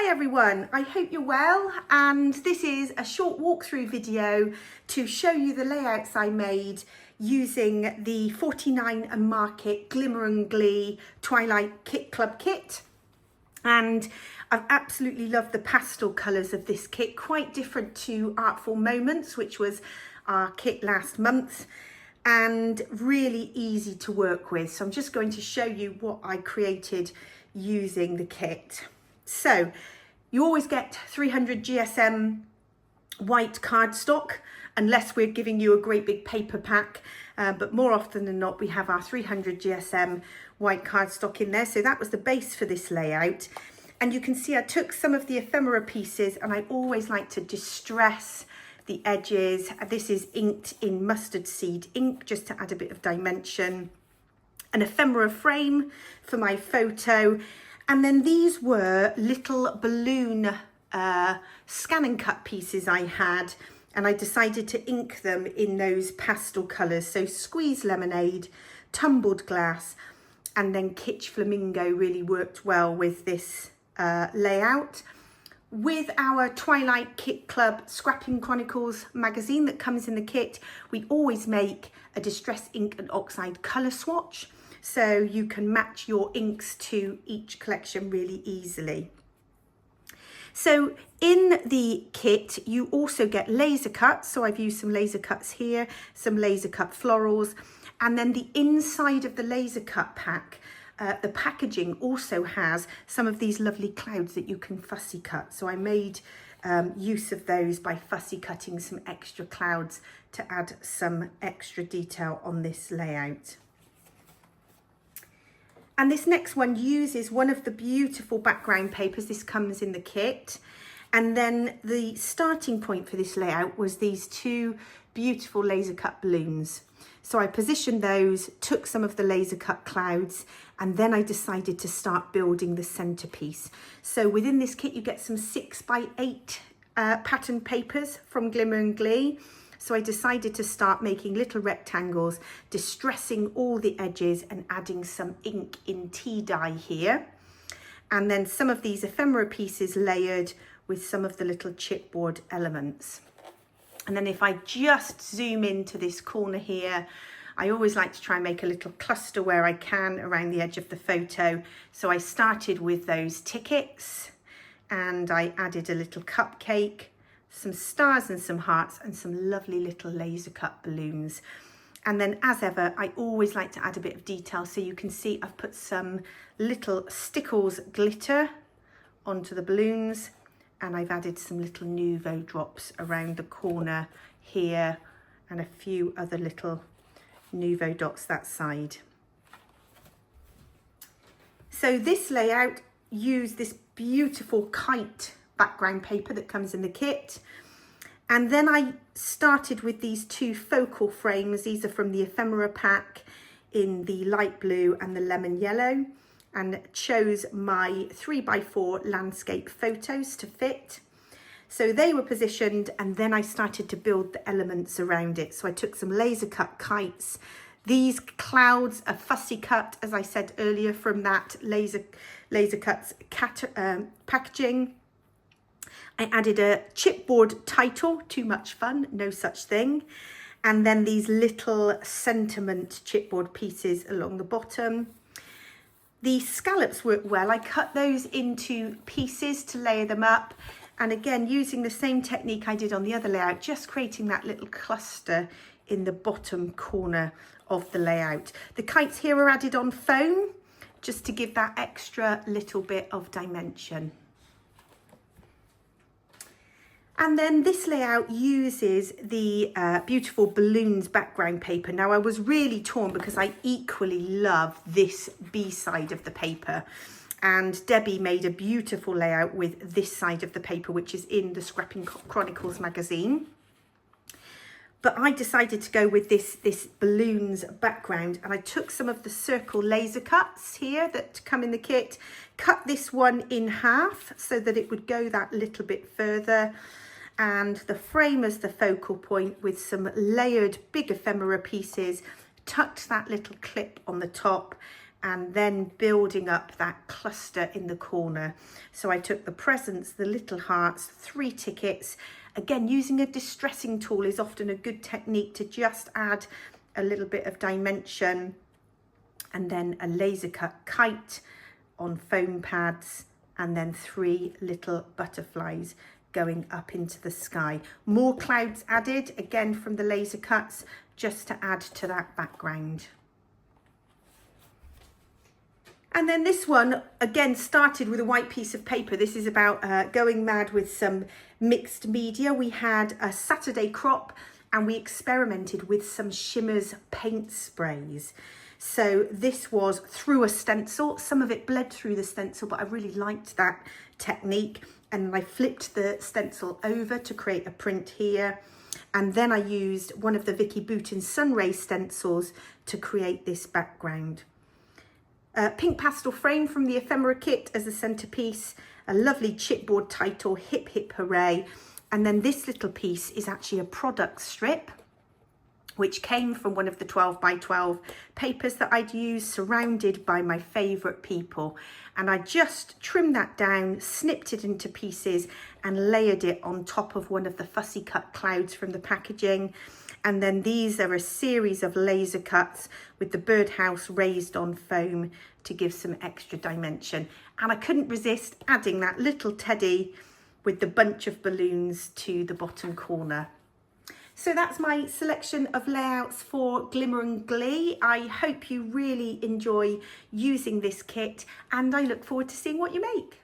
Hi everyone, I hope you're well, and this is a short walkthrough video to show you the layouts I made using the 49 and Market Glimmer and Glee Twilight Kit Club kit. And I've absolutely loved the pastel colours of this kit, quite different to Artful Moments, which was our kit last month, and really easy to work with. So I'm just going to show you what I created using the kit. So you always get 300 GSM white cardstock, unless we're giving you a great big paper pack, but more often than not we have our 300 GSM white cardstock in there. So that was the base for this layout, and you can see I took some of the ephemera pieces, and I always like to distress the edges. This is inked in mustard seed ink just to add a bit of dimension. An ephemera frame for my photo, and then these were little balloon scan and cut pieces I had, and I decided to ink them in those pastel colours. So Squeeze Lemonade, Tumbled Glass, and then Kitsch Flamingo really worked well with this layout. With our Twilight Kit Club Scrapping Chronicles magazine that comes in the kit, we always make a distress ink and oxide colour swatch, so you can match your inks to each collection really easily. So in the kit you also get laser cuts, so I've used some laser cuts here, some laser cut florals, and then the inside of the laser cut pack, the packaging also has some of these lovely clouds that you can fussy cut. So I made use of those by fussy cutting some extra clouds to add some extra detail on this layout. And this next one uses one of the beautiful background papers. This comes in the kit. And then the starting point for this layout was these two beautiful laser cut balloons. So I positioned those, took some of the laser cut clouds, and then I decided to start building the centerpiece. So within this kit you get some 6x8 pattern papers from Glimmer and Glee. So I decided to start making little rectangles, distressing all the edges and adding some ink in tea dye here. And then some of these ephemera pieces layered with some of the little chipboard elements. And then if I just zoom into this corner here, I always like to try and make a little cluster where I can around the edge of the photo. So I started with those tickets, and I added a little cupcake, some stars and some hearts, and some lovely little laser cut balloons. And then as ever, I always like to add a bit of detail. So you can see I've put some little Stickles glitter onto the balloons, and I've added some little Nuvo drops around the corner here, and a few other little Nuvo dots that side. So this layout used this beautiful kite background paper that comes in the kit, and then I started with these two focal frames. These are from the ephemera pack in the light blue and the lemon yellow, and chose my 3x4 landscape photos to fit. So they were positioned, and then I started to build the elements around it. So I took some laser cut kites. These clouds are fussy cut, as I said earlier, from that laser cuts packaging. I added a chipboard title, Too Much Fun, No Such Thing. And then these little sentiment chipboard pieces along the bottom. The scallops work well. I cut those into pieces to layer them up. And again, using the same technique I did on the other layout, just creating that little cluster in the bottom corner of the layout. The kites here are added on foam, just to give that extra little bit of dimension. And then this layout uses the beautiful balloons background paper. Now I was really torn because I equally love this B side of the paper. And Debbie made a beautiful layout with this side of the paper, which is in the Scrapping Chronicles magazine. But I decided to go with this balloons background, and I took some of the circle laser cuts here that come in the kit, cut this one in half so that it would go that little bit further, and the frame as the focal point with some layered big ephemera pieces, tucked that little clip on the top, and then building up that cluster in the corner. So I took the presents, the little hearts, 3 tickets. Again, using a distressing tool is often a good technique to just add a little bit of dimension, and then a laser cut kite on foam pads, and then 3 little butterflies going up into the sky. More clouds added, again from the laser cuts, just to add to that background. And then this one, again, started with a white piece of paper. This is about going mad with some mixed media. We had a Saturday crop and we experimented with some Shimmers paint sprays. So this was through a stencil. Some of it bled through the stencil, but I really liked that technique. And I flipped the stencil over to create a print here. And then I used one of the Vicky Boutin Sunray stencils to create this background. Pink pastel frame from the ephemera kit as a centerpiece, a lovely chipboard title, Hip Hip Hooray. And then this little piece is actually a product strip, which came from one of the 12 by 12 papers that I'd used, surrounded by my favourite people. And I just trimmed that down, snipped it into pieces and layered it on top of one of the fussy cut clouds from the packaging. And then these are a series of laser cuts with the birdhouse raised on foam to give some extra dimension. And I couldn't resist adding that little teddy with the bunch of balloons to the bottom corner. So that's my selection of layouts for Glimmer and Glee. I hope you really enjoy using this kit, and I look forward to seeing what you make.